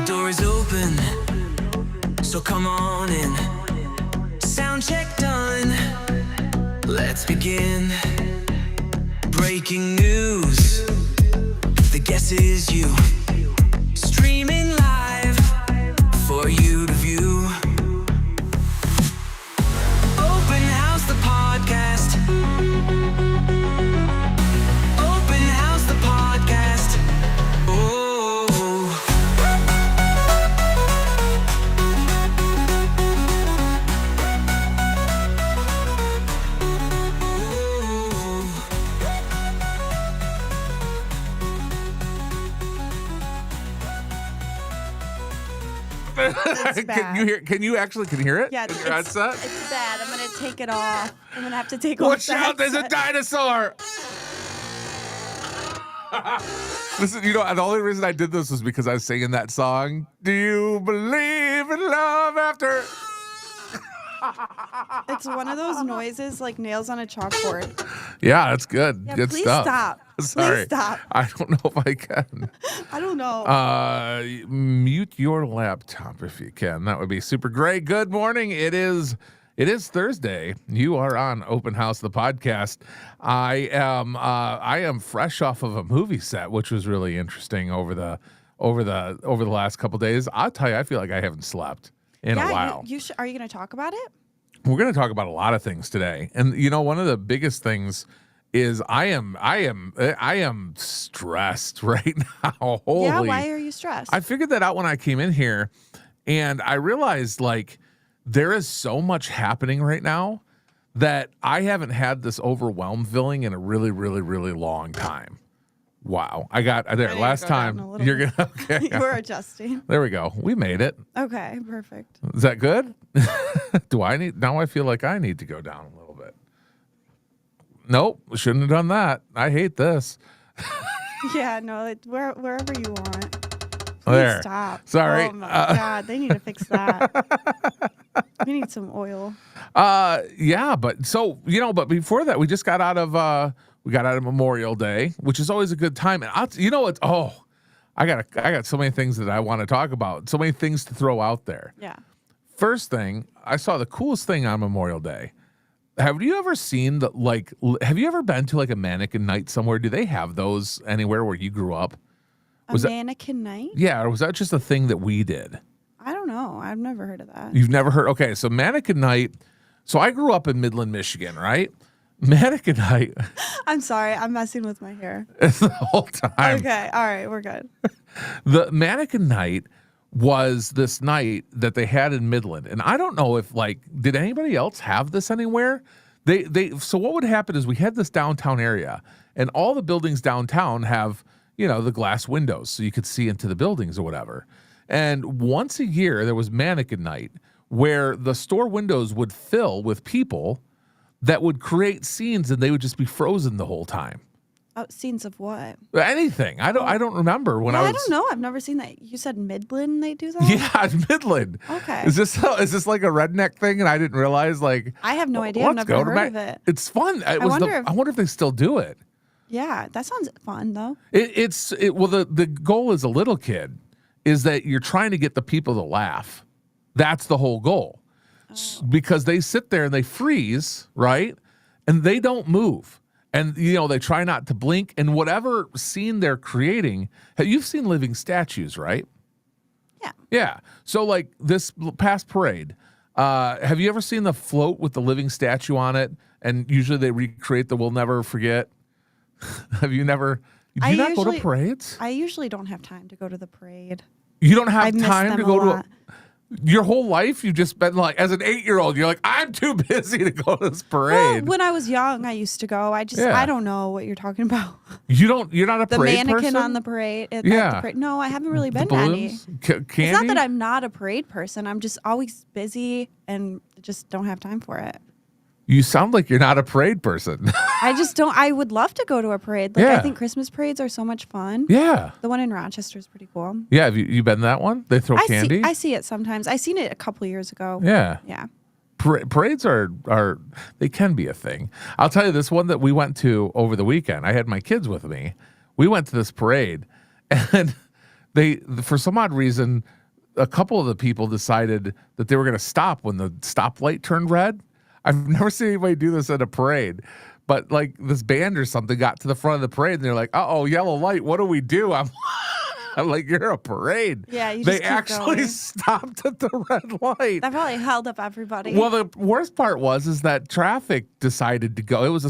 door is open, so come on in. Sound check done, let's begin. Breaking news, the guess is you. Streaming live for you to view. Open House the podcast. Open House the podcast. Oh. It's bad. Can you hear it? Yeah, in your headset? It's bad. I'm gonna take it off. I'm gonna have to take off. Watch out! There's a dinosaur. Listen, the only reason I did this was because I was singing that song. Do you believe in love after? It's one of those noises like nails on a chalkboard. Yeah, that's good. Yeah, Good please stuff. stop. Sorry. Please stop. I don't know if I can. I don't know. Mute your laptop if you can. That would be super great. Good morning. It is Thursday. You are on Open House the podcast. I am fresh off of a movie set, which was really interesting over the last couple days. I'll tell you, I feel like I haven't slept in a while. Are you going to talk about it? We're going to talk about a lot of things today. And one of the biggest things is I am stressed right now. Holy. Yeah, why are you stressed? I figured that out when I came in here, and I realized there is so much happening right now that I haven't had this overwhelmed feeling in a really, really, really long time. Wow. I got there last time. You're going to, okay. We're adjusting. There we go. We made it. Okay, perfect. Is that good? Now I feel like I need to go down a little bit. Nope. Shouldn't have done that. I hate this. Yeah, no, wherever you want. Please There. stop. Sorry. Oh my God, they need to fix that. We need some oil. Yeah, but but before that, we just got out of Memorial Day, which is always a good time. And I got so many things that I want to talk about, so many things to throw out there. Yeah. First thing, I saw the coolest thing on Memorial Day. Have you ever seen have you ever been to a mannequin night somewhere? Do they have those anywhere where you grew up? Mannequin night? Yeah, or was that just a thing that we did? I don't know. I've never heard of that. You've never heard? Okay, so mannequin night. So I grew up in Midland, Michigan, right? Mannequin night. I'm sorry. I'm messing with my hair. It's the whole time. Okay. All right. We're good. The mannequin night was this night that they had in Midland. And I don't know if did anybody else have this anywhere? So what would happen is we had this downtown area, and all the buildings downtown have, the glass windows so you could see into the buildings or whatever. And once a year there was mannequin night where the store windows would fill with people that would create scenes, and they would just be frozen the whole time. Oh, scenes of what? Anything. I don't remember when I don't know. I've never seen that. You said Midland they do that? Yeah, Midland. Okay. Is this like a redneck thing and I didn't realize I have no idea. I've never heard of it. It's fun. I wonder if they still do it. Yeah, that sounds fun though. The goal as a little kid is that you're trying to get the people to laugh. That's the whole goal. Oh. Because they sit there and they freeze, right? And they don't move. And, they try not to blink. And whatever scene they're creating, you've seen living statues, right? Yeah. Yeah. So, this past parade, have you ever seen the float with the living statue on it? And usually they recreate the "We'll Never Forget." Have you never? Do you not go to parades? I usually don't have time to go to the parade. You don't have time to go to your whole life? You've just been as an 8-year-old, you're I'm too busy to go to this parade. Well, when I was young, I used to go. I don't know what you're talking about. You're not a the parade mannequin person? on the parade. Yeah. The parade. No, I haven't really been the to any. Candy? It's not that I'm not a parade person. I'm just always busy and just don't have time for it. You sound like you're not a parade person. I just don't. I would love to go to a parade. I think Christmas parades are so much fun. Yeah. The one in Rochester is pretty cool. Yeah. Have you been to that one? They throw candy? I see it sometimes. I seen it a couple years ago. Yeah. Yeah. Parades are they can be a thing. I'll tell you this one that we went to over the weekend. I had my kids with me. We went to this parade, and they, for some odd reason, a couple of the people decided that they were going to stop when the stoplight turned red. I've never seen anybody do this at a parade, but like this band or something got to the front of the parade and they're like, "Uh-oh, yellow light, what do we do?" I'm like, "You're a parade." Yeah, you they just keep actually going. stopped at the red light. That probably held up everybody. Well, the worst part is that traffic decided to go. It was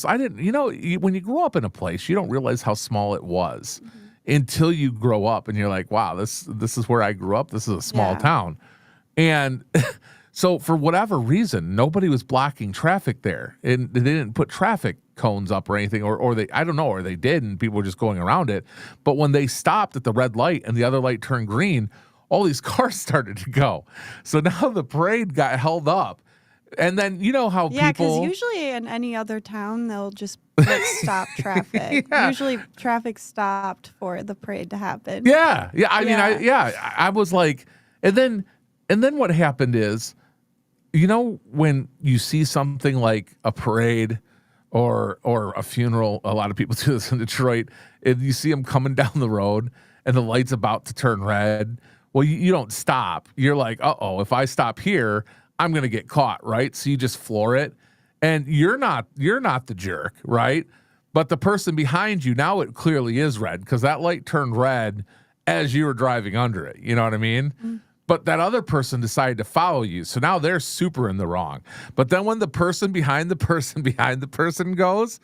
I didn't, when you grow up in a place, you don't realize how small it was until you grow up and you're like, wow, this is where I grew up. This is a small Yeah. town. And so for whatever reason, nobody was blocking traffic there. And they didn't put traffic cones up or anything, or they, I don't know, or they did, and people were just going around it. But when they stopped at the red light and the other light turned green, all these cars started to go. So now the parade got held up. And then you know how yeah, because people usually in any other town, they'll just like, stop traffic. Yeah. Usually traffic stopped for the parade to happen. Yeah. I mean, Yeah. I was like, and then what happened is, when you see something like a parade or a funeral, a lot of people do this in Detroit, and you see them coming down the road and the light's about to turn red. Well, you don't stop. You're like, uh-oh, if I stop here, I'm going to get caught, right? So you just floor it. And you're not the jerk, right? But the person behind you, now it clearly is red because that light turned red as you were driving under it. You know what I mean? Mm-hmm. But that other person decided to follow you. So now they're super in the wrong. But then when the person behind the person behind the person goes,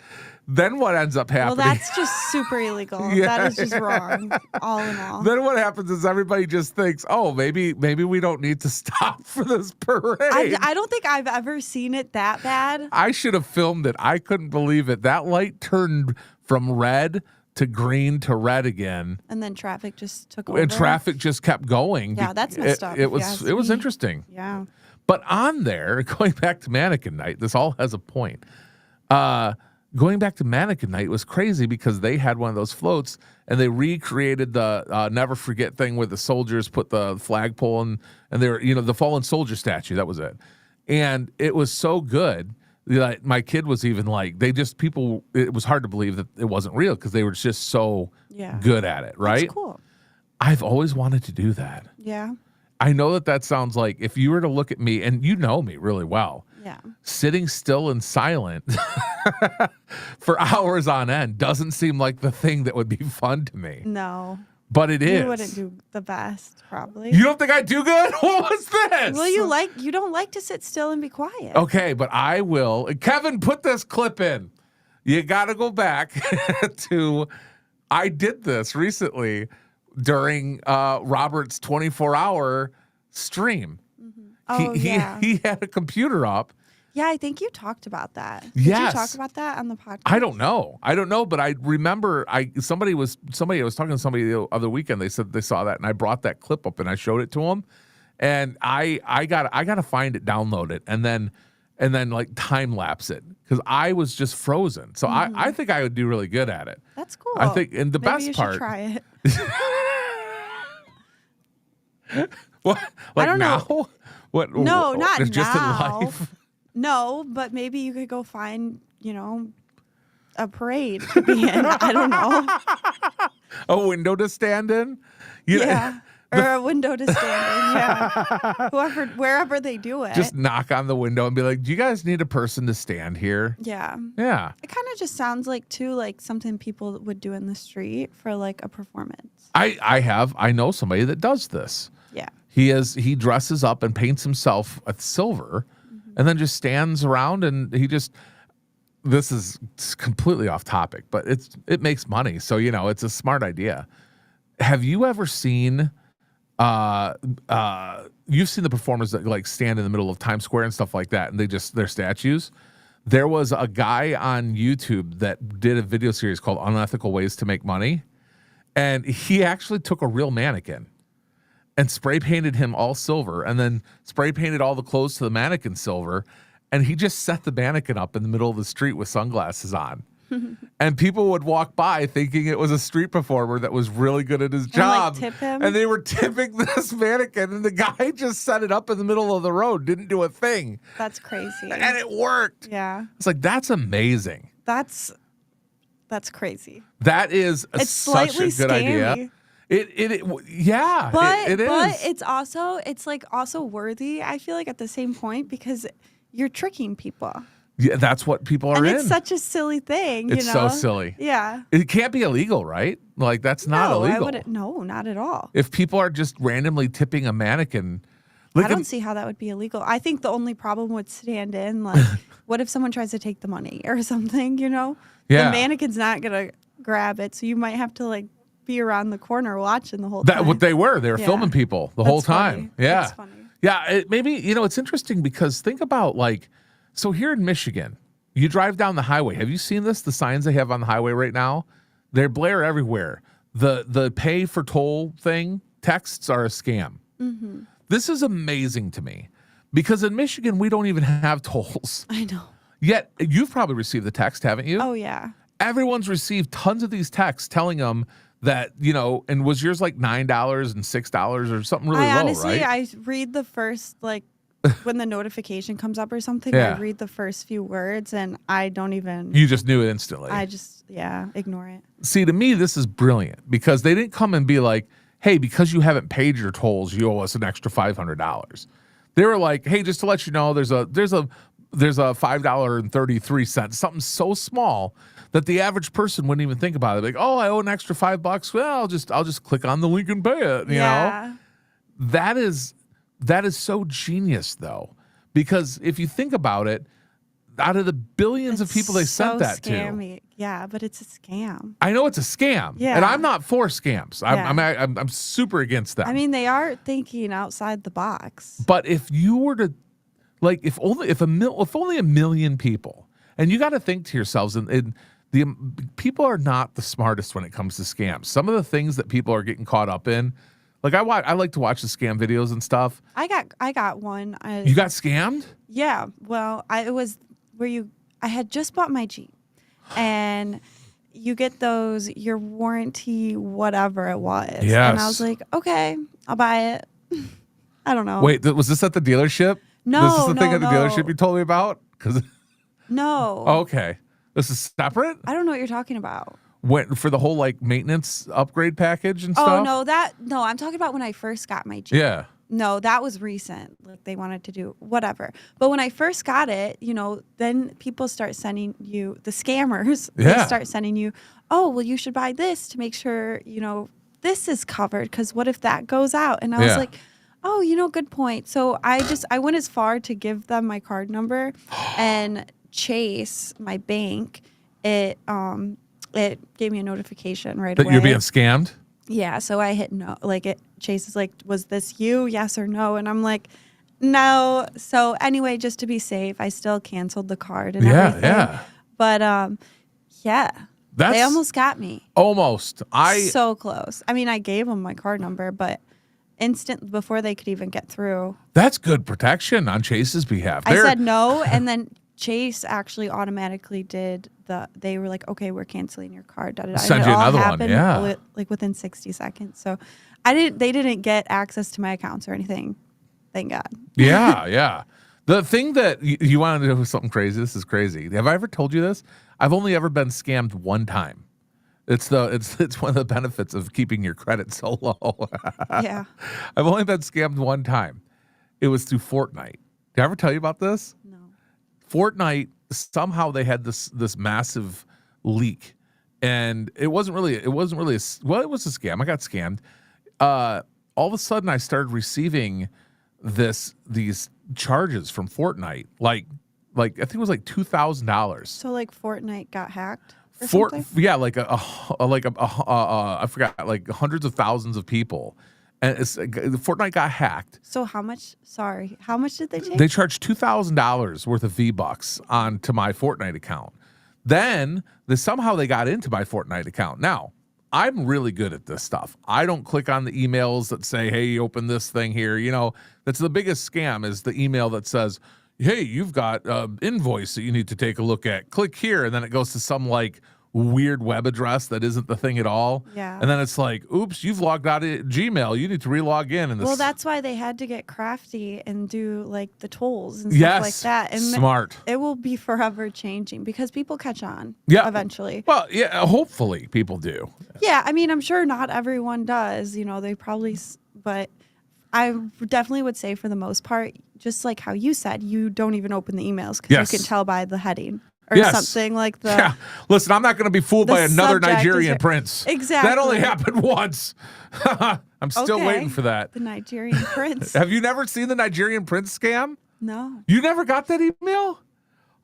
then what ends up happening? Well, that's just super illegal. Yeah. That is just wrong, all in all. Then what happens is everybody just thinks, oh, maybe we don't need to stop for this parade. I don't think I've ever seen it that bad. I should have filmed it. I couldn't believe it. That light turned from red to green to red again. And then traffic just took over. And traffic just kept going. Yeah, that's messed up, It if you was ask was me. interesting. Yeah. But on there, going back to Mannequin Night, this all has a point. Going back to Mannequin Night was crazy because they had one of those floats and they recreated the Never Forget thing where the soldiers put the flagpole and they were, the fallen soldier statue. That was it. And it was so good that my kid was even like, it was hard to believe that it wasn't real because they were just so Yeah. good at it, right? That's cool. I've always wanted to do that. Yeah. I know that sounds like if you were to look at me, and you know me really well, Yeah. sitting still and silent for hours on end doesn't seem like the thing that would be fun to me. No. But it is. You wouldn't do the best, probably. You don't think I do good? What was this? Well, you don't like to sit still and be quiet. Okay, but I will. Kevin, put this clip in. You got to go back to, I did this recently during Robert's 24-hour stream. Oh, yeah. He had a computer up. Yeah, I think you talked about that. Did Yes. you talk about that on the podcast? I don't know, but I remember I was talking to somebody the other weekend. They said they saw that, and I brought that clip up and I showed it to them. And I got to find it, download it, and then like time lapse it because I was just frozen. So I think I would do really good at it. That's cool. I think, and the Maybe best you part. should try it. What? Like don't know. now? What? No, not just now. in life. No, but maybe you could go find, a parade to be in. I don't know. A window to stand in. Yeah. Or a window to stand in. Yeah. Wherever they do it. Just knock on the window and be like, "Do you guys need a person to stand here?" Yeah. Yeah. It kind of just sounds like something people would do in the street for like a performance. I know somebody that does this. Yeah. He dresses up and paints himself with silver and then just stands around and this is completely off topic, but it makes money. So, it's a smart idea. Have you ever seen you've seen the performers that like stand in the middle of Times Square and stuff like that and they're statues? There was a guy on YouTube that did a video series called Unethical Ways to Make Money. And he actually took a real mannequin and spray painted him all silver and then spray painted all the clothes to the mannequin silver. And he just set the mannequin up in the middle of the street with sunglasses on. And people would walk by thinking it was a street performer that was really good at his job. tip him? And they were tipping this mannequin. And the guy just set it up in the middle of the road, didn't do a thing. That's crazy. And it worked. Yeah. It's like, that's amazing. That's crazy. That is It's such a slightly good idea. scammy. Yeah, But it is. it's like also worthy, I feel like, at the same point, because you're tricking people. Yeah, that's what people are And in. it's such a silly thing, It's you so know? silly. Yeah. It can't be illegal, right? Like that's not No, I illegal. wouldn't. No, not at all. If people are just randomly tipping a mannequin, like I don't see how that would be illegal. I think the only problem would stand in, like, what if someone tries to take the money or something, you know? Yeah. The mannequin's not going to grab it, so you might have to, like, be around the corner watching the whole that time. what they were Yeah. filming people the whole That's funny. time. Yeah. That's funny. Yeah, maybe it's interesting because think about like so here in Michigan, you drive down the highway. Have you seen this? The signs they have on the highway right now? They're blare everywhere. The pay for toll thing, texts are a scam. Mm-hmm. This is amazing to me because in Michigan we don't even have tolls. I know. Yet you've probably received the text, haven't you? Oh, yeah. Everyone's received tons of these texts telling them that, and was yours like $9 and $6 or something really low, Honestly, right? I read the first, like, when the notification comes up or something, Yeah. I read the first few words and I don't even, You just knew it instantly. I just, ignore it. See, to me, this is brilliant because they didn't come and be like, hey, because you haven't paid your tolls, you owe us an extra $500. They were like, hey, just to let you know, there's a $5.33, something so small that the average person wouldn't even think about it. Like, oh, I owe an extra $5. Well, I'll just click on the link and pay it. You know, that is so genius though, because if you think about it, out of the billions of people they sent that scammy. to, Yeah, but it's a scam. I know it's a scam, Yeah. and I'm not for scams. Yeah. I'm super against them. I mean, they are thinking outside the box. But if you were to, like, if only a million people, and you got to think to yourselves, and the people are not the smartest when it comes to scams. Some of the things that people are getting caught up in, like I like to watch the scam videos and stuff. I got one. You got scammed? Yeah. Well, it was where I had just bought my Jeep, and you get those, your warranty, whatever it was. Yes. And I was like, okay, I'll buy it. I don't know. Wait, was this at the dealership? No, This is the thing no, at the no. dealership you told me about? Because No. okay, this is separate. I don't know what you're talking about. Went for the whole like maintenance upgrade package and Oh, stuff. no, I'm talking about when I first got my Jeep. Yeah. No, that was recent. Like they wanted to do whatever. But when I first got it, then people start sending you, the scammers, Yeah. they start sending you, oh, well, you should buy this to make sure, this is covered. Because what if that goes out? And I was Yeah. like, oh, good point. So I went as far to give them my card number, and Chase, my bank, it gave me a notification right That away. you're being scammed? Yeah, so I hit no. Chase is like, was this you? Yes or no? And I'm like, no. So anyway, just to be safe, I still canceled the card and Yeah, everything. yeah. But yeah, That's they almost got me. almost. So close. I mean, I gave them my card number, but instant before they could even get through, That's good protection on Chase's behalf. I said no, and then Chase actually automatically did they were like, okay, we're canceling your card. Da, da, da. Send And it you all another one, happened yeah. like within 60 seconds. So they didn't get access to my accounts or anything. Thank God. Yeah, yeah. The thing that you want to do something crazy. This is crazy. Have I ever told you this? I've only ever been scammed one time. It's one of the benefits of keeping your credit so low. Yeah. I've only been scammed one time. It was through Fortnite. Did I ever tell you about this? No. Fortnite, somehow they had this massive leak, and it wasn't really it was a scam. I got scammed. All of a sudden I started receiving these charges from Fortnite, like I think it was like $2,000. So like Fortnite got hacked or something? Yeah, like I forgot, like hundreds of thousands of people, and Fortnite got hacked. So how much did they take? They charged $2,000 worth of V-Bucks onto my Fortnite account. Then somehow they got into my Fortnite account. Now, I'm really good at this stuff. I don't click on the emails that say, hey, open this thing here. That's the biggest scam, is the email that says, hey, you've got an invoice that you need to take a look at. Click here. And then it goes to some like weird web address that isn't the thing at all. Yeah. And then it's like, oops, you've logged out of Gmail. You need to relog in. And Well, that's why they had to get crafty and do like the tolls and stuff like that. And smart. it will be forever changing because people catch on eventually. Well, yeah, hopefully people do. Yeah, I mean, I'm sure not everyone does. You know, they probably, but I definitely would say for the most part, just like how you said, you don't even open the emails because Yes. you can tell by the heading or something like the. Yeah. Listen, I'm not going to be fooled the by another subject is Nigerian there. prince. Exactly. That only happened once. I'm still Okay. waiting for that. The Nigerian prince. Have you never seen the Nigerian prince scam? No. You never got that email?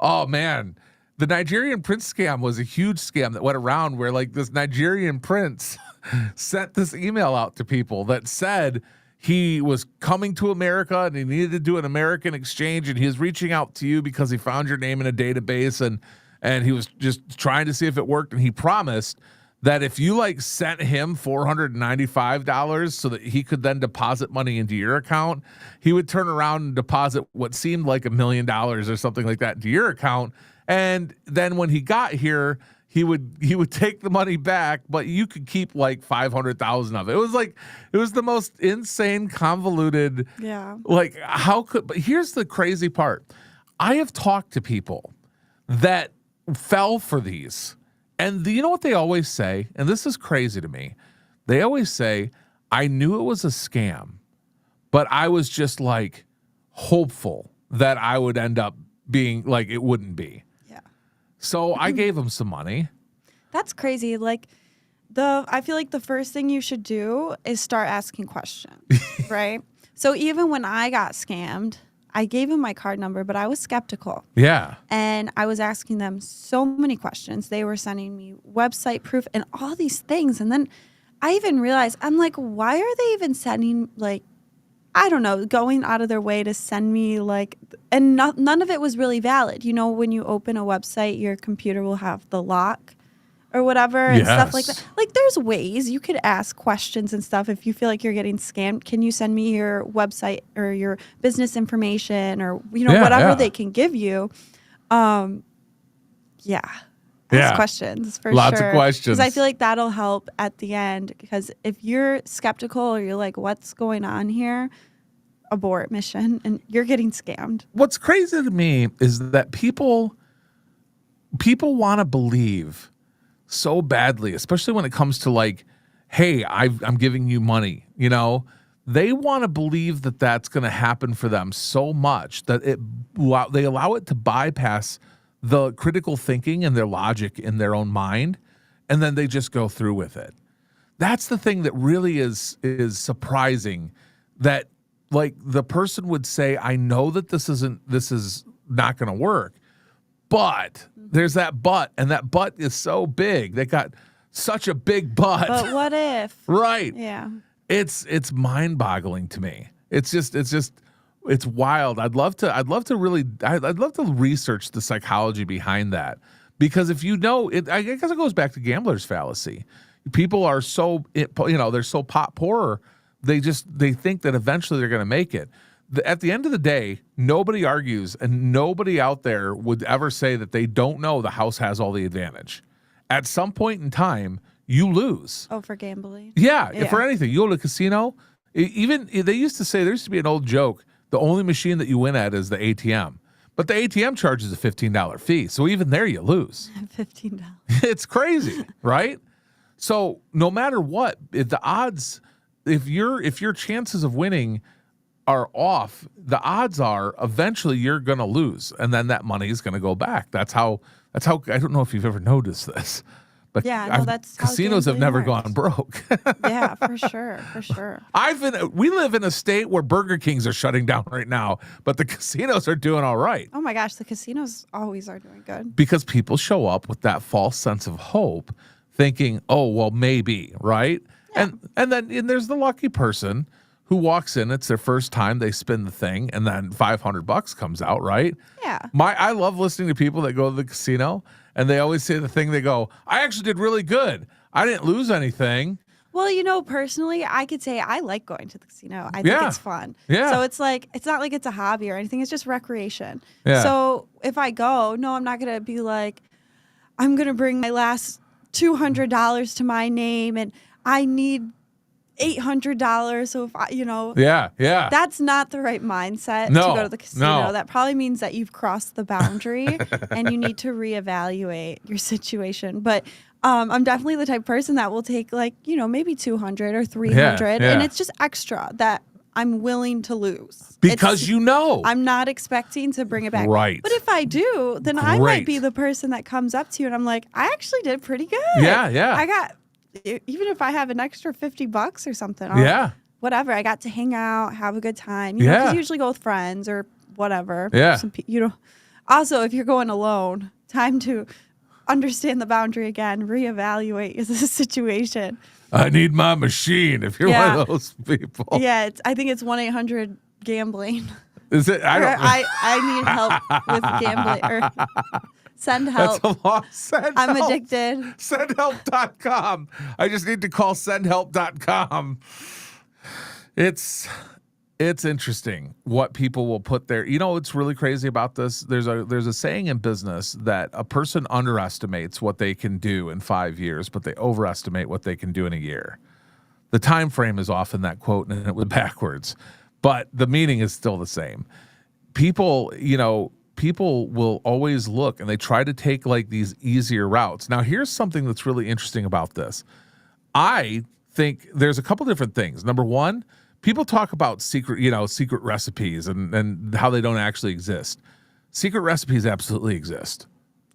Oh man. The Nigerian prince scam was a huge scam that went around where like this Nigerian prince sent this email out to people that said he was coming to America and he needed to do an American exchange and he was reaching out to you because he found your name in a database and he was just trying to see if it worked, and he promised that if you like sent him $495 so that he could then deposit money into your account, he would turn around and deposit what seemed like $1 million or something like that into your account. And then when he got here, he would take the money back, but you could keep like 500,000 of it. It was the most insane, convoluted. Yeah. Like but here's the crazy part. I have talked to people that fell for these. And you know what they always say? And this is crazy to me. They always say, I knew it was a scam, but I was just like hopeful that I would end up being like it wouldn't be. Yeah. So I gave them some money. That's crazy. Like I feel like the first thing you should do is start asking questions, right? So even when I got scammed, I gave him my card number, but I was skeptical. Yeah. And I was asking them so many questions. They were sending me website proof and all these things. And then I even realized, I'm like, why are they even sending, like, I don't know, going out of their way to send me, like, and none of it was really valid. You know, when you open a website, your computer will have the lock or whatever and stuff like that. Like, there's ways you could ask questions and stuff if you feel like you're getting scammed. Can you send me your website or your business information or, you know, whatever they can give you? Ask questions for Lots sure. of questions. Because I feel like that'll help at the end. Because if you're skeptical or you're like, what's going on here? Abort mission and you're getting scammed. What's crazy to me is that people want to believe so badly, especially when it comes to like, hey, I'm giving you money, you know, they want to believe that that's going to happen for them so much that they allow it to bypass the critical thinking and their logic in their own mind. And then they just go through with it. That's the thing that really is surprising, that like the person would say, I know that this is not going to work, but there's that but, and that but is so big. They got such a big but. But what if? Right. Yeah. It's mind-boggling to me. It's wild. I'd love to research the psychology behind that, because if you know it, I guess it goes back to gambler's fallacy. People are so, they're so pot poor. They think that eventually they're going to make it. At the end of the day, nobody argues, and nobody out there would ever say that they don't know the house has all the advantage. At some point in time, you lose. Oh, for gambling? Yeah. For anything. You go to a casino, even they used to say, there used to be an old joke, the only machine that you win at is the ATM. But the ATM charges a $15 fee. So even there you lose. $15. It's crazy, right? So no matter what, the odds, if your chances of winning are off, the odds are eventually you're going to lose, and then that money is going to go back. That's how I don't know if you've ever noticed this, but Yeah, no, that's how casinos have gambling never works. gone broke. Yeah, for sure. We live in a state where Burger Kings are shutting down right now, but the casinos are doing all right Oh my gosh, the casinos always are doing good. because people show up with that false sense of hope, thinking, "Oh, well, maybe," right? Yeah. And then there's the lucky person who walks in, it's their first time, they spin the thing, and then $500 comes out, right? Yeah. I love listening to people that go to the casino and they always say the thing, they go, I actually did really good. I didn't lose anything. Well, you know, personally, I could say I like going to the casino. I think Yeah. it's fun. Yeah. So it's like, it's not like it's a hobby or anything. It's just recreation. Yeah. So if I go, no, I'm not going to be like, I'm going to bring my last $200 to my name and I need $800. So if I, Yeah. that's not the right mindset to No, go to the casino. no. That probably means that you've crossed the boundary and you need to reevaluate your situation. But I'm definitely the type of person that will take maybe 200 or 300 and it's just extra that I'm willing to lose. Because I'm not expecting to bring it back. Right. But if I do, then I might be the person that comes up to you and I'm like, I actually did pretty good. Yeah. I got, even if I have an extra $50 or something. Whatever. I got to hang out, have a good time. Because you usually go with friends or whatever. Yeah. Also, if you're going alone, time to understand the boundary again, reevaluate the situation. I need my machine if you're one of those people. Yeah, I think it's 1-800-GAMBLING. Is it? I need help with gambling. Or send help. That's a lot. I'm addicted. Sendhelp.com. I just need to call sendhelp.com. It's interesting what people will put there. What's really crazy about this? There's a saying in business that a person underestimates what they can do in 5 years, but they overestimate what they can do in a year. The time frame is often that quote, and it was backwards, but the meaning is still the same. People will always look and they try to take like these easier routes. Now, here's something that's really interesting about this. I think there's a couple different things. Number one, people talk about secret recipes and how they don't actually exist. Secret recipes absolutely exist.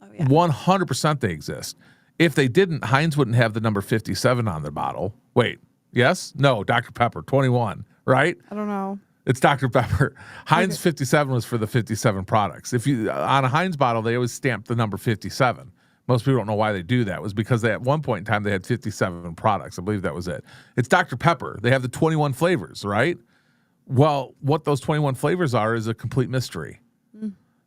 Oh, yeah. 100% they exist. If they didn't, Heinz wouldn't have the number 57 on their bottle. Wait, yes? No, Dr. Pepper, 21, right? I don't know. It's Dr. Pepper. Heinz 57 was for the 57 products. If you on a Heinz bottle, they always stamped the number 57. Most people don't know why they do that. It was because at one point in time they had 57 products. I believe that was it. It's Dr. Pepper. They have the 21 flavors, right? Well, what those 21 flavors are is a complete mystery.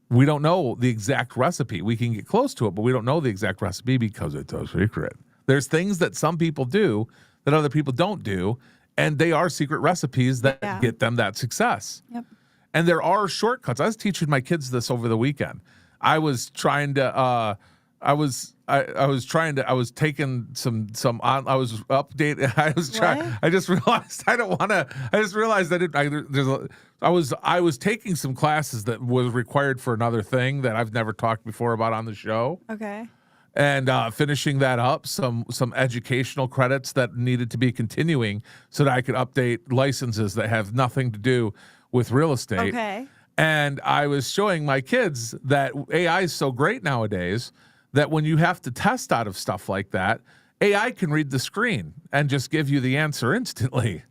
We don't know the exact recipe. We can get close to it, but we don't know the exact recipe because it's a secret. There's things that some people do that other people don't do, and they are secret recipes that get them that success. Yep. And there are shortcuts. I was teaching my kids this over the weekend. I was trying to I was taking some I was updating. I was trying. I just realized I don't want to. I just realized that I was taking some classes that was required for another thing that I've never talked before about on the show. Okay. And finishing that up, some educational credits that needed to be continuing so that I could update licenses that have nothing to do with real estate. Okay. And I was showing my kids that AI is so great nowadays that when you have to test out of stuff like that, AI can read the screen and just give you the answer instantly.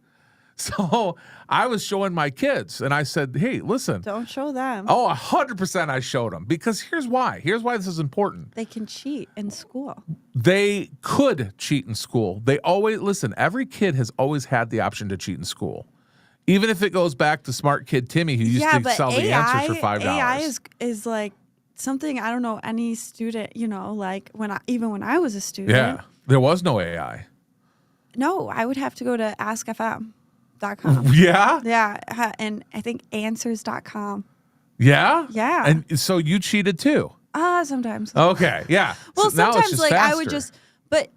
So I was showing my kids and I said, hey, listen. Don't show them. Oh, 100% I showed them because here's why. Here's why this is important. They can cheat in school. They could cheat in school. They always, listen, every kid has always had the option to cheat in school. Even if it goes back to smart kid Timmy who used to sell the answers for $5. AI is like something I don't know any student, like when I was a student. Yeah. There was no AI. No, I would have to go to askfm.com. Yeah? Yeah, and I think answers.com. Yeah? Yeah. And so you cheated too? Sometimes. Okay, yeah. Well, So now it's sometimes just like I faster. would just, but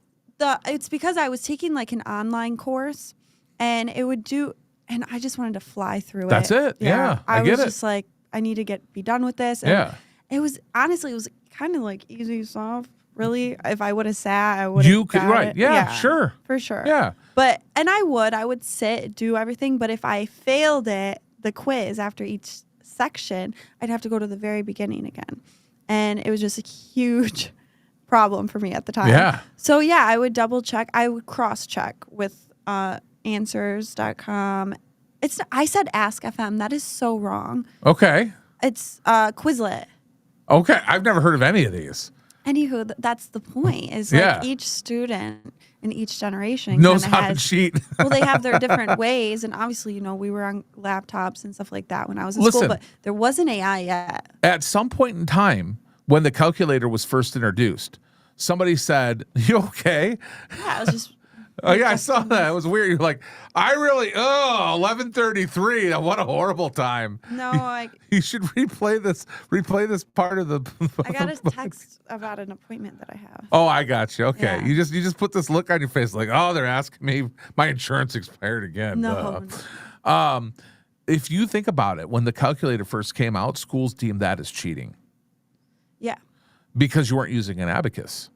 it's because I was taking like an online course and it would do, and I just wanted to fly through That's it. Yeah, I get was it. just like, I need to be done with this. And Yeah. It was kind of like easy stuff. Really, if I would have sat, I would have. You could, right? Yeah, sure. For sure. Yeah. And I would sit, do everything. But if I failed the quiz after each section, I'd have to go to the very beginning again. And it was just a huge problem for me at the time. Yeah. So yeah, I would double check. I would cross check with answers.com. I said Ask FM. That is so wrong. Okay. It's Quizlet. Okay. I've never heard of any of these. Anywho, that's the point. Is Yeah. like each student in each generation Knows kinda how to cheat. Well, they have their different ways, and obviously, we were on laptops and stuff like that when I was in Listen. school, but there wasn't AI yet. At some point in time, when the calculator was first introduced, somebody said, "You okay?" Yeah, it was just Oh yeah, I saw that. It was weird. You're like, 11:33. What a horrible time. No, like You should replay this part of the. I got a text about an appointment that I have. Oh, I got you. Okay, Yeah. you just put this look on your face, like, oh, they're asking me. My insurance expired again. No. If you think about it, when the calculator first came out, schools deemed that as cheating Yeah. because you weren't using an abacus.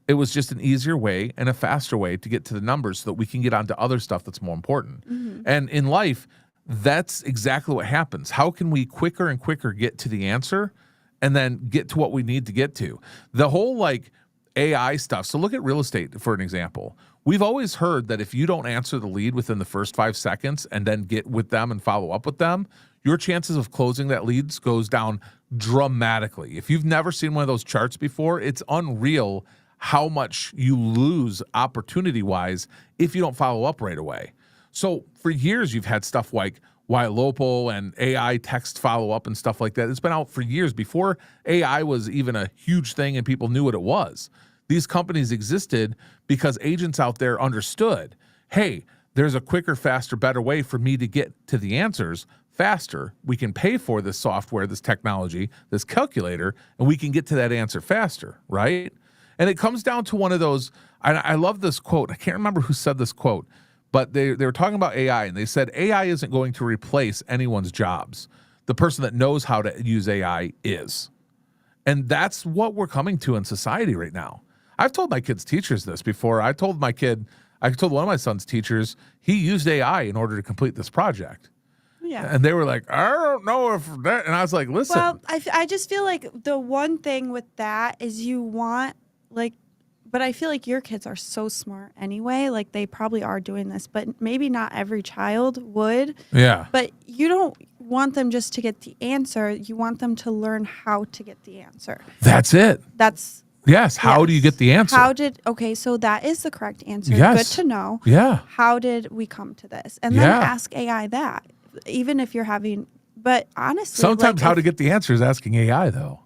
It was just an easier way and a faster way to get to the numbers so that we can get onto other stuff that's more important. And in life, that's exactly what happens. How can we quicker and quicker get to the answer and then get to what we need to get to? The whole like AI stuff. So look at real estate for an example. We've always heard that if you don't answer the lead within the first 5 seconds and then get with them and follow up with them, your chances of closing that leads goes down dramatically. If you've never seen one of those charts before, it's unreal how much you lose opportunity-wise if you don't follow up right away. So for years, you've had stuff like YLOPO and AI text follow-up and stuff like that. It's been out for years before AI was even a huge thing and people knew what it was. These companies existed because agents out there understood, hey, there's a quicker, faster, better way for me to get to the answers faster. We can pay for this software, this technology, this calculator, and we can get to that answer faster, right? And it comes down to one of those, I love this quote. I can't remember who said this quote, but they were talking about AI, and they said AI isn't going to replace anyone's jobs. The person that knows how to use AI is. And that's what we're coming to in society right now. I've told my kids' teachers this before. I told one of my son's teachers, he used AI in order to complete this project. Yeah. And they were like, I don't know if that, and I was like, listen. Well, I just feel like the one thing with that is you want, like, but I feel like your kids are so smart anyway. Like, they probably are doing this, but maybe not every child would. Yeah. But you don't want them just to get the answer. You want them to learn how to get the answer. That's it. Yes. How do you get the answer? Okay, so that is the correct answer. Yes. Good to know. Yeah. How did we come to this? And then ask AI that, even if you're having, but honestly. Sometimes how to get the answer is asking AI, though.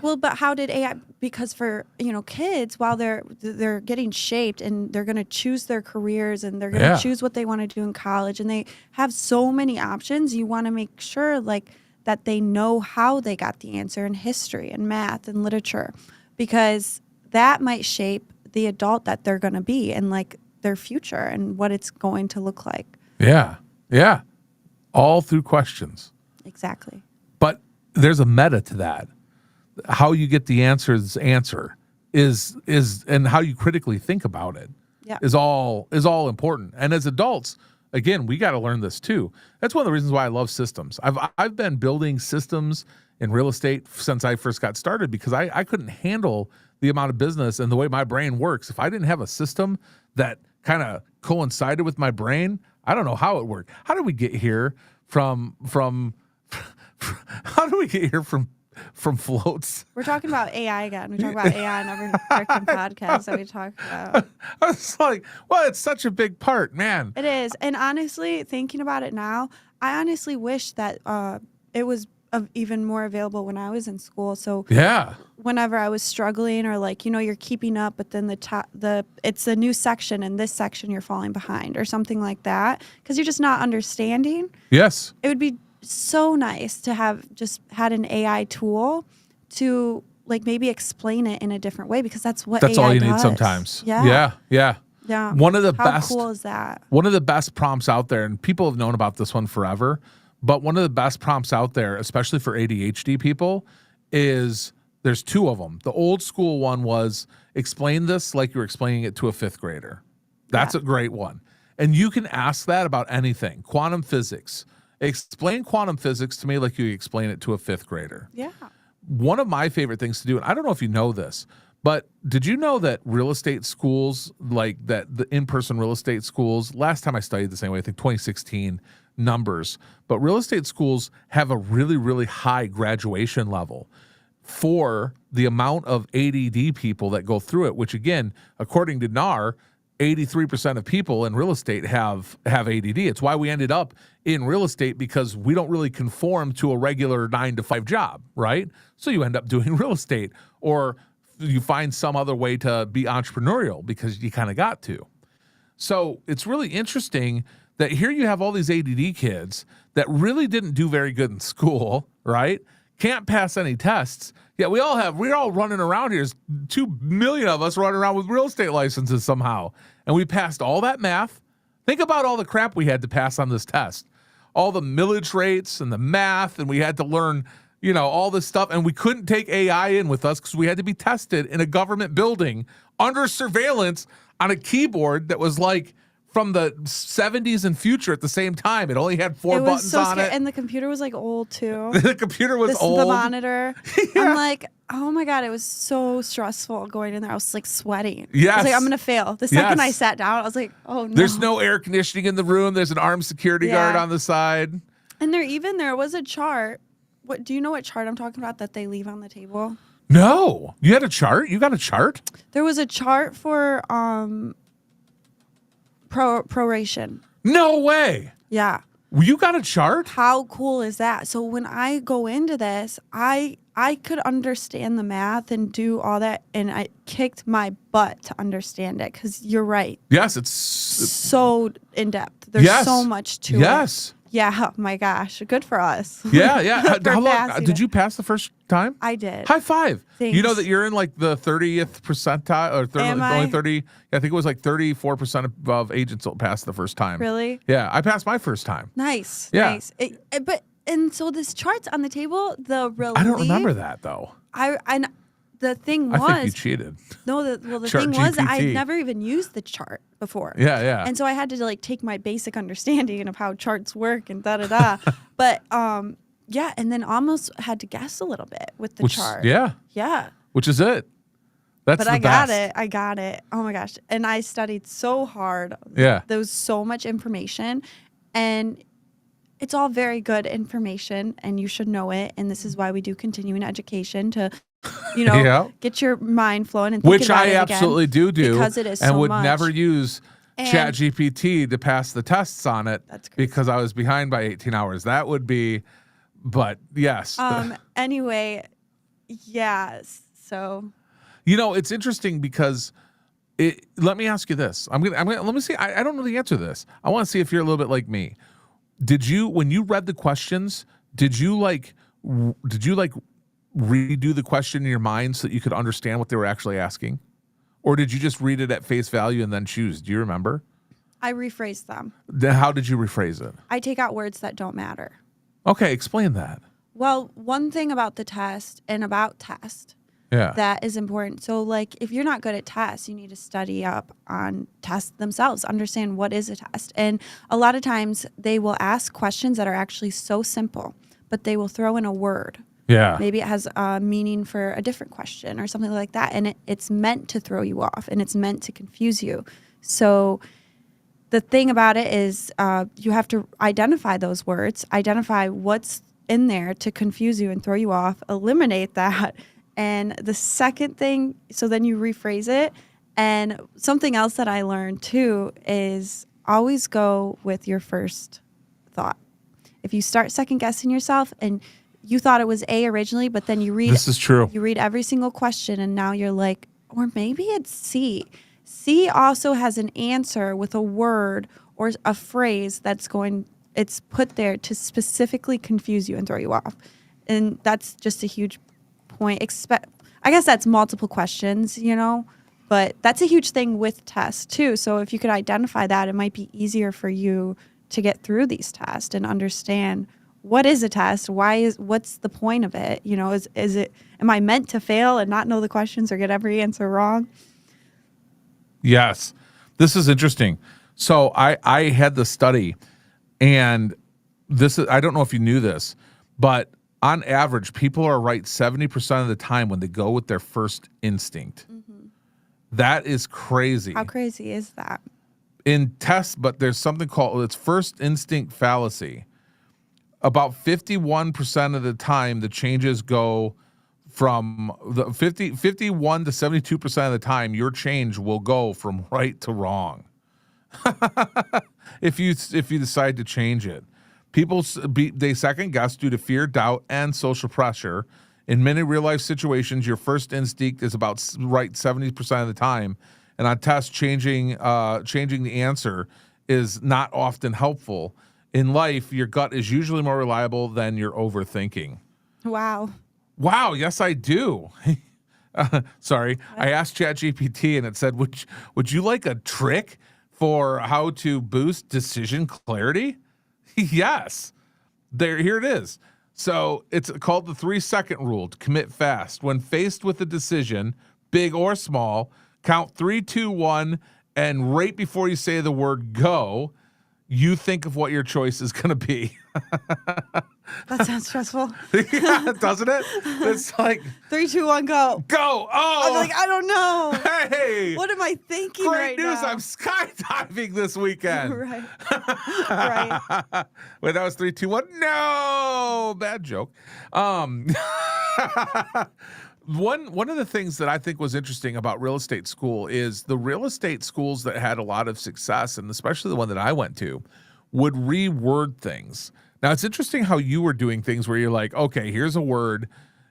Well, but how did AI, because for, kids, while they're getting shaped and they're going to choose their careers and they're going to choose what they want to do in college and they have so many options, you want to make sure that they know how they got the answer in history and math and literature, because that might shape the adult that they're going to be and their future and what it's going to look like. Yeah. Yeah. All through questions. Exactly. But there's a meta to that. How you get the answer is and how you critically think about it is all important. And as adults, again, we got to learn this too. That's one of the reasons why I love systems. I've been building systems in real estate since I first got started because I couldn't handle the amount of business and the way my brain works. If I didn't have a system that kind of coincided with my brain, I don't know how it worked. How did we get here from floats? We're talking about AI again. We talk about AI in every freaking podcast that we talk about. I was like, well, it's such a big part, man. It is. And honestly, thinking about it now, I honestly wish that it was even more available when I was in school. So yeah, whenever I was struggling or you're keeping up, but then it's a new section and this section you're falling behind or something like that because you're just not understanding. Yes. It would be so nice to have just had an AI tool to maybe explain it in a different way because that's what that's AI all you does. need sometimes. Yeah. Yeah. One of the How best. cool is that? One of the best prompts out there, and people have known about this one forever, but one of the best prompts out there, especially for ADHD people, is there's two of them. The old school one was explain this like you're explaining it to a fifth grader. That's a great one. And you can ask that about anything. Quantum physics. Explain quantum physics to me like you explain it to a fifth grader. Yeah. One of my favorite things to do, and I don't know if you know this, but did you know that real estate schools, the in-person real estate schools, last time I studied this anyway, I think 2016 numbers, but real estate schools have a really, really high graduation level for the amount of ADD people that go through it, which again, according to NAR, 83% of people in real estate have ADD. It's why we ended up in real estate because we don't really conform to a regular 9 to 5 job, right? So you end up doing real estate or you find some other way to be entrepreneurial because you kind of got to. So it's really interesting that here you have all these ADD kids that really didn't do very good in school, right? Can't pass any tests. Yeah, we're all running around here. There's 2 million of us running around with real estate licenses somehow. And we passed all that math. Think about all the crap we had to pass on this test. All the millage rates and the math, and we had to learn, all this stuff. And we couldn't take AI in with us because we had to be tested in a government building under surveillance on a keyboard that was like from the 70s and future at the same time. It only had 4 buttons on it. And the computer was like old too. The computer was old. The monitor. Yeah. I'm like, oh my God, it was so stressful going in there. I was like sweating. Yes. I was like, I'm going to fail. The second I sat down, I was like, oh no. There's no air conditioning in the room. There's an armed security guard on the side. And there was a chart. Do you know what chart I'm talking about that they leave on the table? No. You had a chart? You got a chart? There was a chart for proration. No way. Yeah. You got a chart? How cool is that? So when I go into this, I could understand the math and do all that, and I kicked my butt to understand it because you're right. Yes, it's so in depth. There's so much to it. Yes. Yeah, oh my gosh. Good for us. Yeah. For How long passing did it. you pass the first time? I did. High five. Thanks. You know that you're in like the 30th percentile or Am only I? 30. I think it was like 34% of agents will pass the first time. Really? Yeah, I passed my first time. Nice. Yeah. Nice. And so this chart's on the table, the relief. I don't remember that though. The thing was, I think you cheated. No, the Chart thing was, GPT. I'd never even used the chart before. Yeah. And so I had to like take my basic understanding of how charts work and da. But yeah, and then almost had to guess a little bit with the chart. Yeah. Yeah. Which is it. That's But the I got best. it. I got it. Oh my gosh. And I studied so hard. Yeah. There was so much information, and it's all very good information, and you should know it. And this is why we do continuing education to, get your mind flowing and think Which about I it again, absolutely do because it is and so would much. never use And- ChatGPT to pass the tests on it That's crazy. because I was behind by 18 hours. That would be, but yes. Anyway, yeah. So It's interesting because let me ask you this. let me see. I don't know the answer to this. I want to see if you're a little bit like me. When you read the questions, did you redo the question in your mind so that you could understand what they were actually asking? Or did you just read it at face value and then choose? Do you remember? I rephrased them. Then how did you rephrase it? I take out words that don't matter. Okay, explain that. Well, one thing about the test and about test Yeah. that is important. So, like, if you're not good at tests, you need to study up on tests themselves, understand what is a test. And a lot of times they will ask questions that are actually so simple, but they will throw in a word. Yeah. Maybe it has a meaning for a different question or something like that. And it's meant to throw you off, and it's meant to confuse you. So the thing about it is you have to identify those words, identify what's in there to confuse you and throw you off, eliminate that. And the second thing, so then you rephrase it. And something else that I learned too is always go with your first thought. If you start second guessing yourself and you thought it was A originally, but then you read This is true. You read every single question and now you're like, or maybe it's C. C also has an answer with a word or a phrase it's put there to specifically confuse you and throw you off. And that's just a huge point. I guess that's multiple questions, but that's a huge thing with tests too. So if you could identify that, it might be easier for you to get through these tests and understand what is a test? What's the point of it? Am I meant to fail and not know the questions or get every answer wrong? Yes. This is interesting. So I had the study, and I don't know if you knew this, but on average, people are right 70% of the time when they go with their first instinct. Mm-hmm. That is crazy. How crazy is that? In tests, but there's something called it's first instinct fallacy. About 51% of the time, the changes go from the 51 to 72% of the time, your change will go from right to wrong. if you decide to change it, people they second guess due to fear, doubt, and social pressure. In many real life situations, your first instinct is about right 70% of the time, and on tests, changing the answer is not often helpful. In life, your gut is usually more reliable than your overthinking. Wow. Wow, yes, I do. Sorry, I asked ChatGPT and it said, "Would you like a trick for how to boost decision clarity?" Yes. Here it is. So it's called the 3-second rule to commit fast. When faced with a decision, big or small, count 3, 2, 1, and right before you say the word "go," you think of what your choice is going to be. That sounds stressful. Yeah, doesn't it? It's like 3, 2, 1, go. go. Oh, I'm like, I don't know. hey, What am I thinking great right news! now? I'm skydiving this weekend. Right. Right. Wait, that was 3, 2, 1. No, bad joke. One of the things that I think was interesting about real estate school is the real estate schools that had a lot of success, and especially the one that I went to, would reword things. Now it's interesting how you were doing things where you're like, okay, here's a word,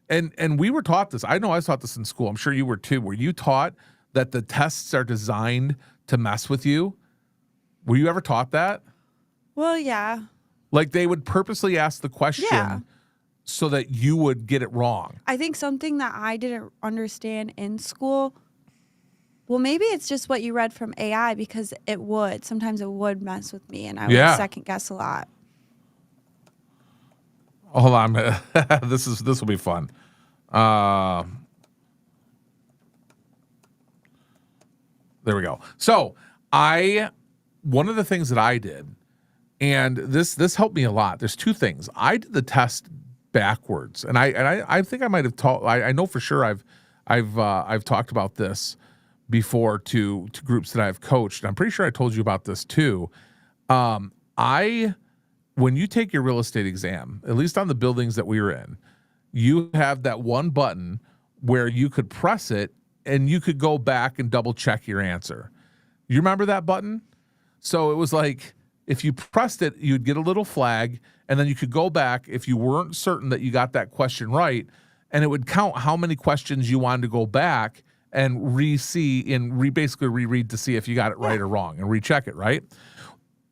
and we were taught this. I know I was taught this in school. I'm sure you were too. Were you taught that the tests are designed to mess with you? Were you ever taught that? Well, yeah. Like they would purposely ask the question Yeah. so that you would get it wrong. I think something that I didn't understand in school, well, maybe it's just what you read from AI, because sometimes it would mess with me and I would second guess a lot. Hold on. This will be fun. There we go. So one of the things that I did, and this helped me a lot. There's 2 things. I did the test backwards, and I think I might have taught. I know for sure I've talked about this before to groups that I've coached. I'm pretty sure I told you about this too. When you take your real estate exam, at least on the buildings that we were in, you have that one button where you could press it and you could go back and double check your answer. You remember that button? So it was like, if you pressed it, you'd get a little flag, and then you could go back if you weren't certain that you got that question right, and it would count how many questions you wanted to go back and basically reread to see if you got it right or wrong and recheck it, right?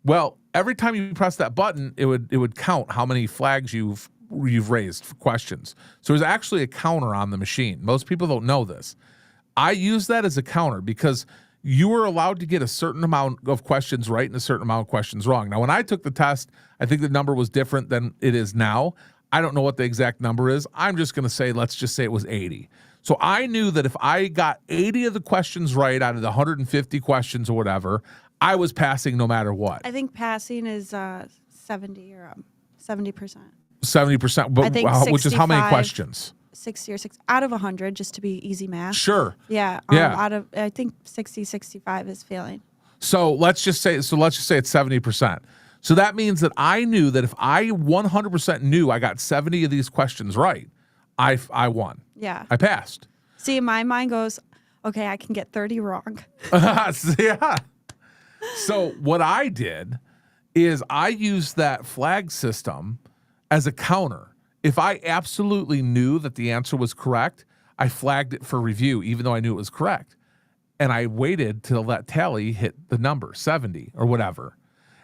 Well, every time you press that button, it would count how many flags you've raised for questions. So there's actually a counter on the machine. Most people don't know this. I use that as a counter because you were allowed to get a certain amount of questions right and a certain amount of questions wrong. Now, when I took the test, I think the number was different than it is now. I don't know what the exact number is. I'm just going to say, let's just say it was 80. So I knew that if I got 80 of the questions right out of the 150 questions or whatever, I was passing no matter what. I think passing is 70 or 70%. 70%, but I think which is how many 65. questions? 60 or 6 out of 100, just to be easy math. Sure. Yeah. Yeah. Out of, I think 60, 65 is failing. So let's just say it's 70%. So that means that I knew that if I 100% knew I got 70 of these questions right, I won. Yeah. I passed. See, my mind goes, okay, I can get 30 wrong. Yeah. So what I did is I used that flag system as a counter. If I absolutely knew that the answer was correct, I flagged it for review, even though I knew it was correct. And I waited till that tally hit the number 70 or whatever.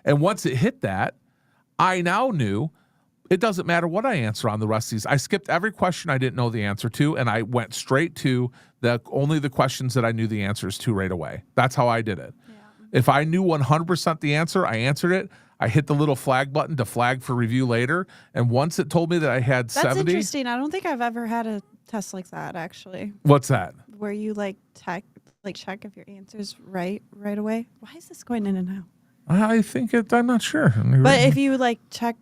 And once it hit that, I now knew it doesn't matter what I answer on the rest of these. I skipped every question I didn't know the answer to, and I went straight to only the questions that I knew the answers to right away. That's how I did it. Yeah. If I knew 100% the answer, I answered it. I hit the little flag button to flag for review later. And once it told me that I had 70. That's interesting. I don't think I've ever had a test like that, actually. What's that? Where you check if your answer's right away. Why is this going in and out? I think I'm not sure. But if you check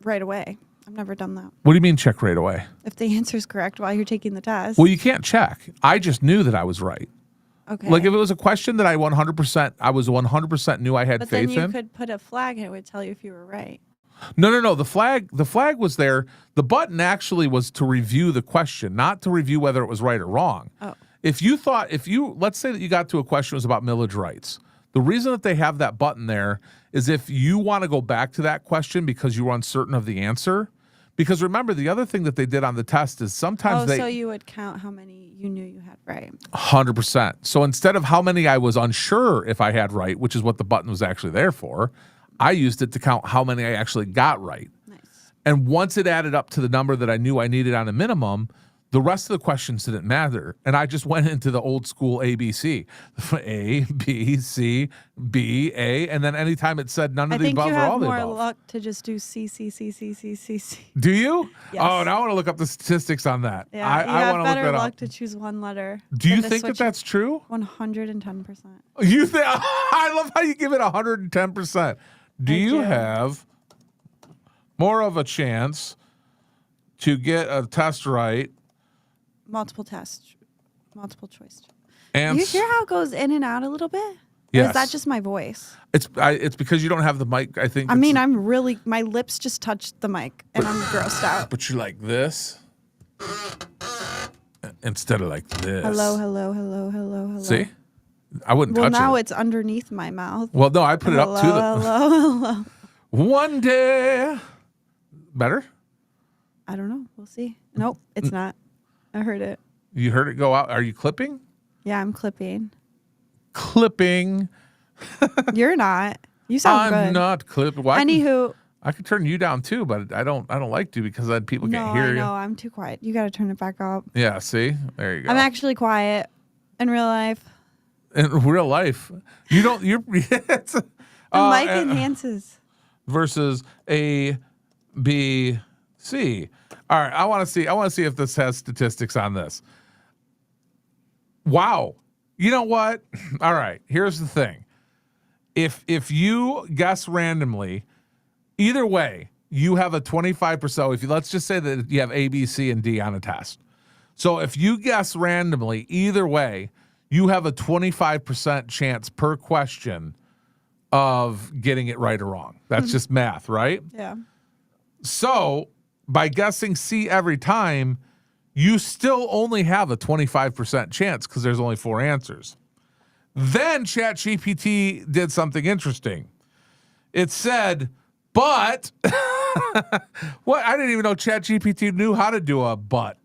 right away, I've never done that. What do you mean check right away? If the answer's correct while you're taking the test. Well, you can't check. I just knew that I was right. Okay. Like if it was a question that I was 100% knew I had faith in. But then you could put a flag and it would tell you if you were right. No. The flag was there. The button actually was to review the question, not to review whether it was right or wrong. Oh. Let's say that you got to a question that was about millage rights. The reason that they have that button there is if you want to go back to that question because you were uncertain of the answer, Because remember, the other thing that they did on the test is sometimes so you would count how many you knew you had right. 100%. So instead of how many I was unsure if I had right, which is what the button was actually there for, I used it to count how many I actually got right. Nice. And once it added up to the number that I knew I needed on a minimum, the rest of the questions didn't matter. And I just went into the old school ABC. A, B, C, B, A. And then anytime it said none I of the think above you or all have the more above. luck to just do C, C, C, C, C, C, C. Do you? Yes. Oh, now I want to look up the statistics on that. Yeah, I you want have to look better that luck up. to choose one letter. Do you than to think that switch that's true? 110%. You think? I love how you give it 110%. Do you do. have more of a chance to get a test right? Multiple tests. Multiple choice. And You hear how it goes in and out a little bit? Or Yes. is that just my voice? it's because you don't have the mic. I think. I mean, my lips just touched the mic and I'm grossed out. but you're like this instead of like this. Hello, hello, hello, hello, hello. See, I wouldn't Well, touch now it. it's underneath my mouth. Well, no, I put it up to Hello, the hello, hello. one day. Better. I don't know. We'll see. Nope, it's not. I heard it. You heard it go out. Are you clipping? Yeah, I'm clipping. Clipping. You're not. You sound I'm good. not clipping. Well, Anywho, I could turn you down too, but I don't like to because then people no, can't hear I you. know. I'm too quiet. You got to turn it back up. Yeah, see? There you go. I'm actually quiet in real life. In real life. You're it's, The mic enhances. versus A, B, C. All right, I want to see if this has statistics on this. Wow. You know what? All right, here's the thing. If you guess randomly, either way, you have a 25%. If you, let's just say that you have A, B, C, and D on a test. So if you guess randomly, either way, you have a 25% chance per question of getting it right or wrong. That's just math, right? Yeah. So by guessing C every time, you still only have a 25% chance because there's only 4 answers. Then ChatGPT did something interesting. It said, but what? I didn't even know ChatGPT knew how to do a but.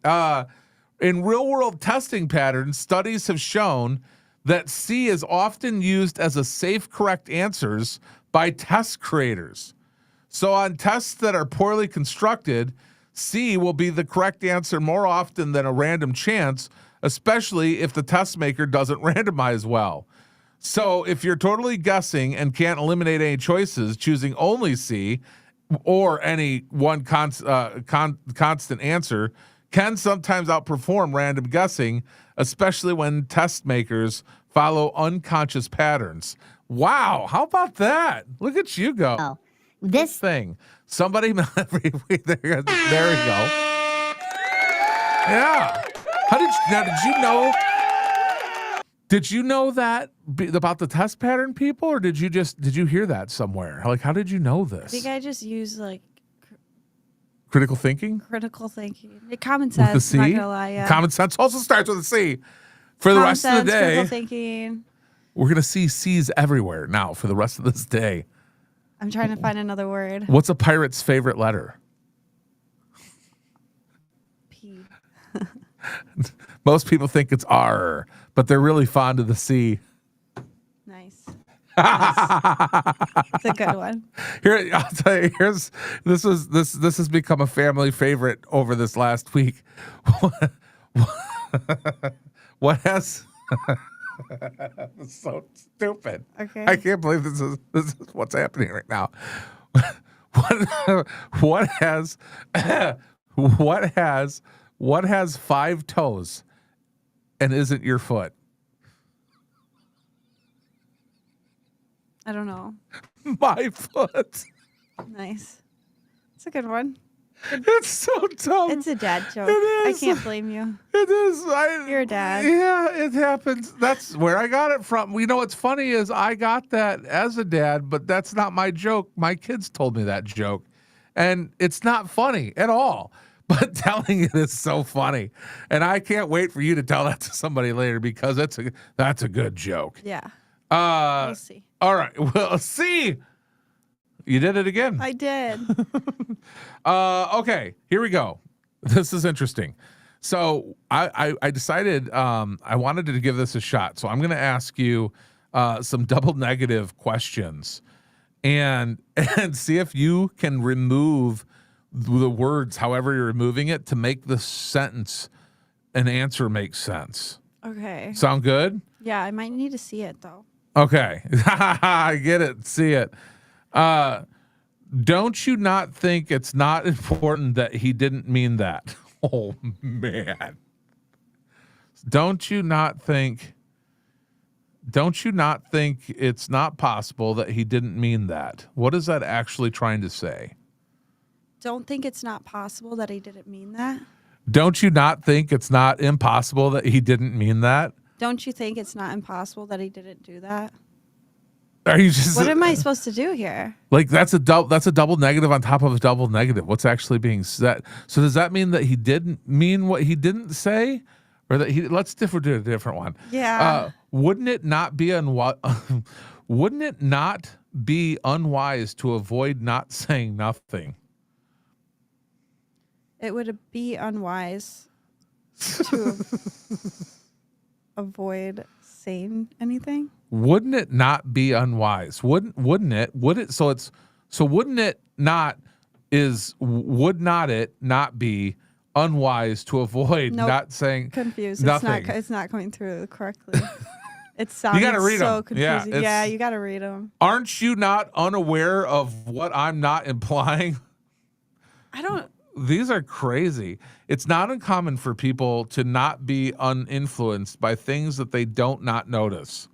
In real world testing patterns, studies have shown that C is often used as a safe correct answers by test creators. So on tests that are poorly constructed, C will be the correct answer more often than a random chance, especially if the test maker doesn't randomize well. So if you're totally guessing and can't eliminate any choices, choosing only C or any one constant answer can sometimes outperform random guessing, especially when test makers follow unconscious patterns. Wow, how about that? Look at you go. Oh, this Thing. Somebody there we go. Yeah. Did you know? Did you know that about the test pattern, people, or did you hear that somewhere? Like, how did you know I think this? I just use like Critical thinking critical thinking. Common with the sense. C. Not gonna lie, yeah. Common sense also starts with a C. For the Common rest sense, of the day, critical thinking. we're gonna see C's everywhere now for the rest of this day. I'm trying to find another word. What's a pirate's favorite letter? P. Most people think it's R, but they're really fond of the C. Nice. It's a good one. Here, I'll tell you. This has become a family favorite over this last week. What has? It's so stupid. Okay. I can't believe this is what's happening right now. What has 5 toes and isn't your foot? I don't know. My foot. Nice. It's a good one. It's so dumb. It's a dad joke. It I is. can't blame you. It is. You're a dad. Yeah, it happens. That's where I got it from. You know what's funny is I got that as a dad, but that's not my joke. My kids told me that joke, and it's not funny at all. But telling it is so funny, and I can't wait for you to tell that to somebody later because that's a good joke. Yeah. We'll We'll see. All right, we'll see. You did it again. I did. Okay, here we go. This is interesting. So I decided I wanted to give this a shot. So I'm going to ask you some double negative questions and see if you can remove the words, however you're removing it, to make the sentence an answer make sense. Okay. Sound good? Yeah, I might need to see it though. Okay. I get it. See it. Don't you not think it's not important that he didn't mean that? Oh, man. Don't you not think it's not possible that he didn't mean that? What is that actually trying to say? Don't think it's not possible that he didn't mean that. Don't you not think it's not impossible that he didn't mean that? Don't you think it's not impossible that he didn't do that? Are you just What am I supposed to do here? like that's a double negative on top of a double negative? What's actually being said? So does that mean that he didn't mean what he didn't say, or that he? Let's do a different one. Yeah. Wouldn't it not be Wouldn't it not be unwise to avoid not saying nothing? It would be unwise to avoid saying anything. Wouldn't it not be unwise? Wouldn't it? Would it? So wouldn't it not would not it not be unwise to avoid Nope. not saying Confused. nothing? It's not coming through correctly. It sounds gotta read so 'em. confusing. Yeah, You got to read them. Aren't you not unaware of what I'm not implying? I don't. These are crazy. It's not uncommon for people to not be uninfluenced by things that they don't not notice.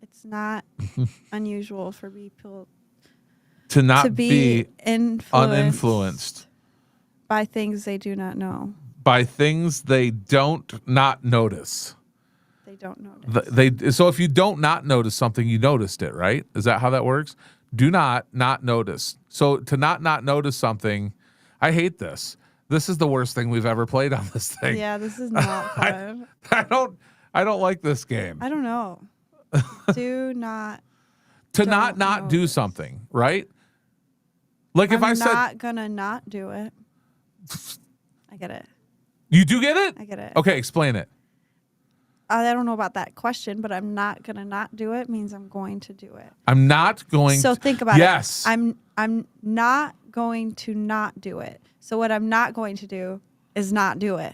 It's not unusual for people To not to be uninfluenced by things they do not know. by things they don't not notice. They don't notice. So if you don't not notice something, you noticed it, right? Is that how that works? Do not notice. So to not notice something, I hate this. This is the worst thing we've ever played on this thing. Yeah, this is not fun. I don't like this game. I don't know. Do not. To don't not do notice. something, right? Like if I I'm said not gonna not do it. I get it. you do get it? I get it. Okay, explain it. I don't know about that question, but I'm not gonna not do it means I'm going to do it. I'm not going So to, think about yes. it. I'm not going to not do it. So what I'm not going to do is not do it.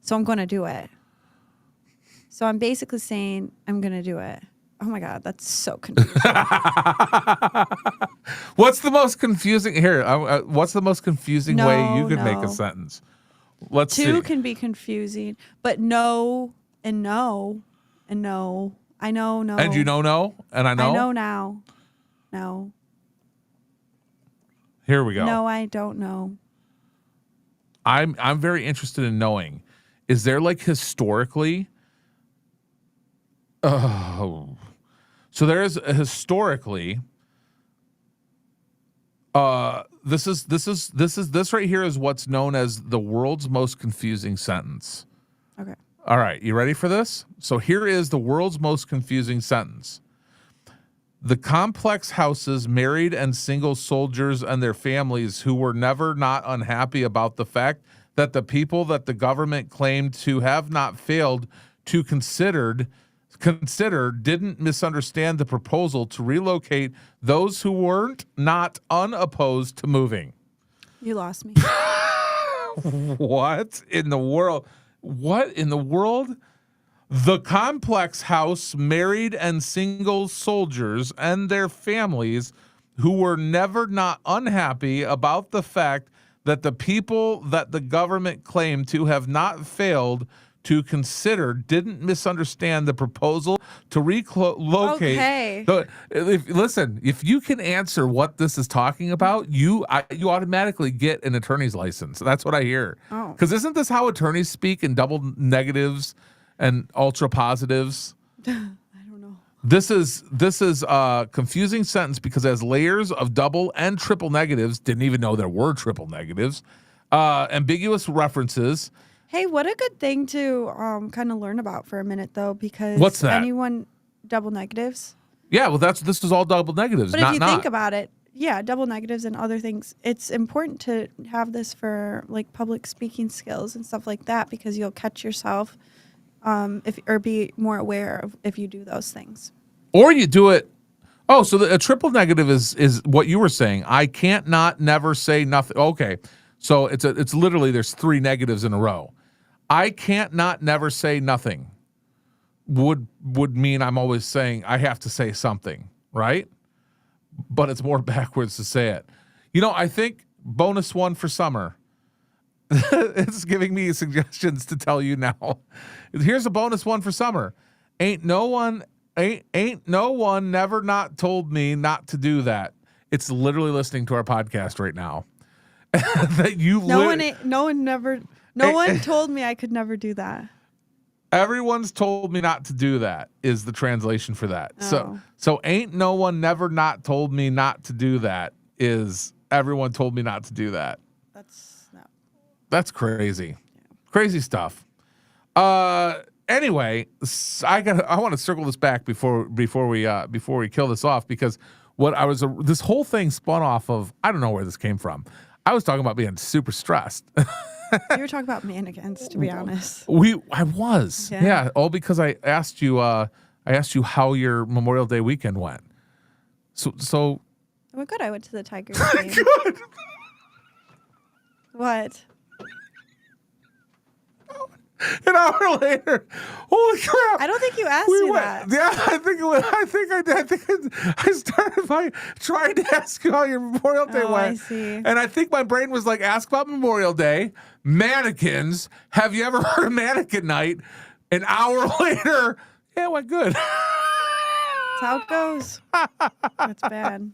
So I'm going to do it. So I'm basically saying I'm going to do it. Oh my God, that's so confusing. What's the most confusing here? What's the most confusing way you could make a No. sentence? Let's Two see. can be confusing, but no and no and no. I know no. And you know no, and I know. I know now. No. Here we go. No, I don't know. I'm very interested in knowing. Is there like historically? Oh, so there is historically. This right here is what's known as the world's most confusing sentence. Okay. All right, you ready for this? So here is the world's most confusing sentence. The complex houses, married and single soldiers and their families who were never not unhappy about the fact that the people that the government claimed to have not failed to consider didn't misunderstand the proposal to relocate those who weren't not unopposed to moving. You lost me. What in the world? What in the world? The complex house, married and single soldiers and their families who were never not unhappy about the fact that the people that the government claimed to have not failed to consider didn't misunderstand the proposal to relocate. Okay. Listen, if you can answer what this is talking about, you automatically get an attorney's license. That's what I hear. Oh. Because isn't this how attorneys speak in double negatives and ultra positives? I don't know. This is a confusing sentence because it has layers of double and triple negatives. Didn't even know there were triple negatives. Ambiguous references. Hey, what a good thing to kind of learn about for a minute though, because What's that? anyone double negatives. Yeah, well, this is all double negatives. But not, if you not. think about it, yeah, double negatives and other things, it's important to have this for like public speaking skills and stuff like that, because you'll catch yourself or be more aware of if you do those things. Or you do it. Oh, so a triple negative is what you were saying. I can't not never say nothing. Okay, so it's literally there's 3 negatives in a row. I can't not never say nothing would mean I'm always saying I have to say something, right? But it's more backwards to say it. I think bonus one for summer. It's giving me suggestions to tell you now. Here's a bonus one for summer. Ain't no one never not told me not to do that. It's literally listening to our podcast right now. That you No one told me I could never do that. Everyone's told me not to do that is the translation for that. Oh. So ain't no one never not told me not to do that is everyone told me not to do that. That's crazy. Yeah. Crazy stuff. Anyway, I want to circle this back before we kill this off, because this whole thing spun off of, I don't know where this came from. I was talking about being super stressed. You were talking about mannequins, to be honest. I was. Yeah. All because I asked you how your Memorial Day weekend went. So it went good. I went to the Tigers game. Good. What? An hour later, holy crap! I don't think you asked me that. Yeah, I think I did. I think I started by trying to ask you how your Memorial Day went. I see. And I think my brain was like, ask about Memorial Day, mannequins. Have you ever heard of Mannequin Night? An hour later, yeah, it went good. That's how it goes. That's bad.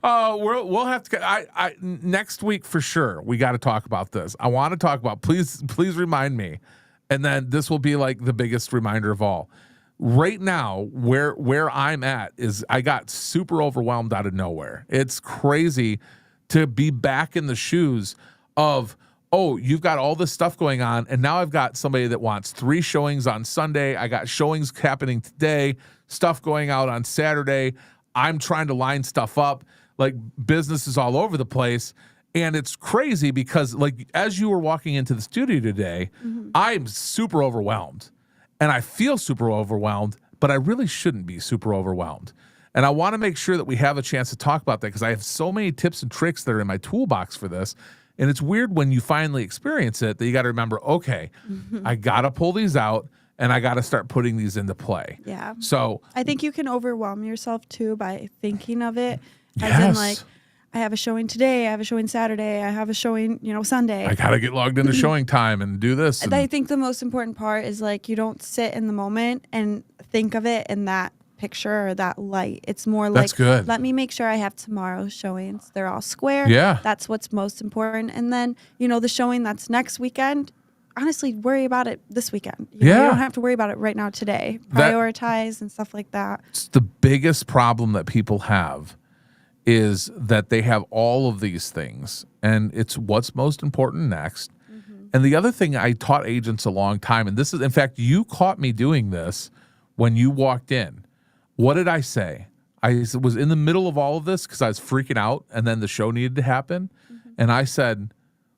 We'll have to. I next week for sure. We got to talk about this. I want to talk about. Please remind me. And then this will be like the biggest reminder of all. Right now, where I'm at is I got super overwhelmed out of nowhere. It's crazy to be back in the shoes of, oh, you've got all this stuff going on, and now I've got somebody that wants 3 showings on Sunday. I got showings happening today, stuff going out on Saturday. I'm trying to line stuff up, like business is all over the place. And it's crazy because, like, as you were walking into the studio today, I'm super overwhelmed. And I feel super overwhelmed, but I really shouldn't be super overwhelmed. And I want to make sure that we have a chance to talk about that, because I have so many tips and tricks that are in my toolbox for this. And it's weird when you finally experience it that you got to remember, okay, I got to pull these out and I got to start putting these into play. Yeah. So I think you can overwhelm yourself too by thinking of it as Yes. in, like, I have a showing today, I have a showing Saturday, I have a showing, Sunday. I got to get logged into showing time and do this. And I think the most important part is, like, you don't sit in the moment and think of it in that picture or that light. It's more like, That's good. Let me make sure I have tomorrow's showings. They're all square. Yeah. That's what's most important. And then, the showing that's next weekend, honestly, worry about it this weekend. You don't have to worry about it right now today. Prioritize and stuff like that. It's the biggest problem that people have is that they have all of these things, and it's what's most important next. And the other thing I taught agents a long time, and this is, in fact, you caught me doing this when you walked in. What did I say? I was in the middle of all of this because I was freaking out, and then the show needed to happen. And I said,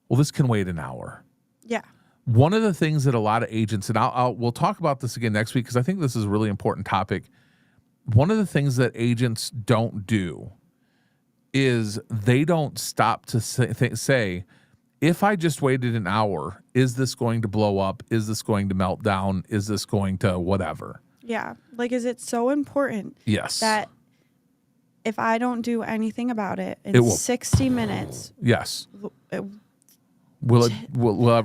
well, this can wait an hour. Yeah. One of the things that a lot of agents, and we'll talk about this again next week because I think this is a really important topic. One of the things that agents don't do is they don't stop to say, if I just waited an hour, is this going to blow up? Is this going to melt down? Is this going to whatever? Yeah. Like, is it so important Yes. that if I don't do anything about it in 60 minutes, Yes. it, Will it?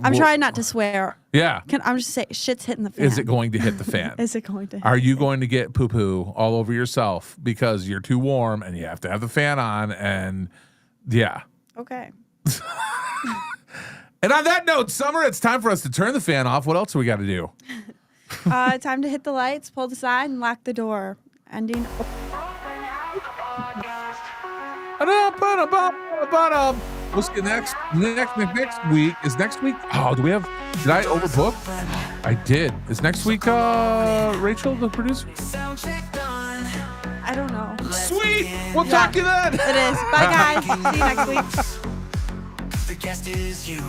I'm trying not to swear. Yeah. I'm just saying, shit's hitting the fan. Is it going to hit the fan? Is it going to hit Are the you fan? going to get poo-poo all over yourself because you're too warm and you have to have the fan on? And yeah. Okay. And on that note, Summer, it's time for us to turn the fan off. What else do we got to do? Time to hit the lights, pull the sign, and lock the door. Ending. What's the next week? Is next week? Oh, did I overbook? I did. Is next week Rachel the producer? I don't Sweet. We'll talk to you then. It is. Bye, guys. See you next week. The guest is you.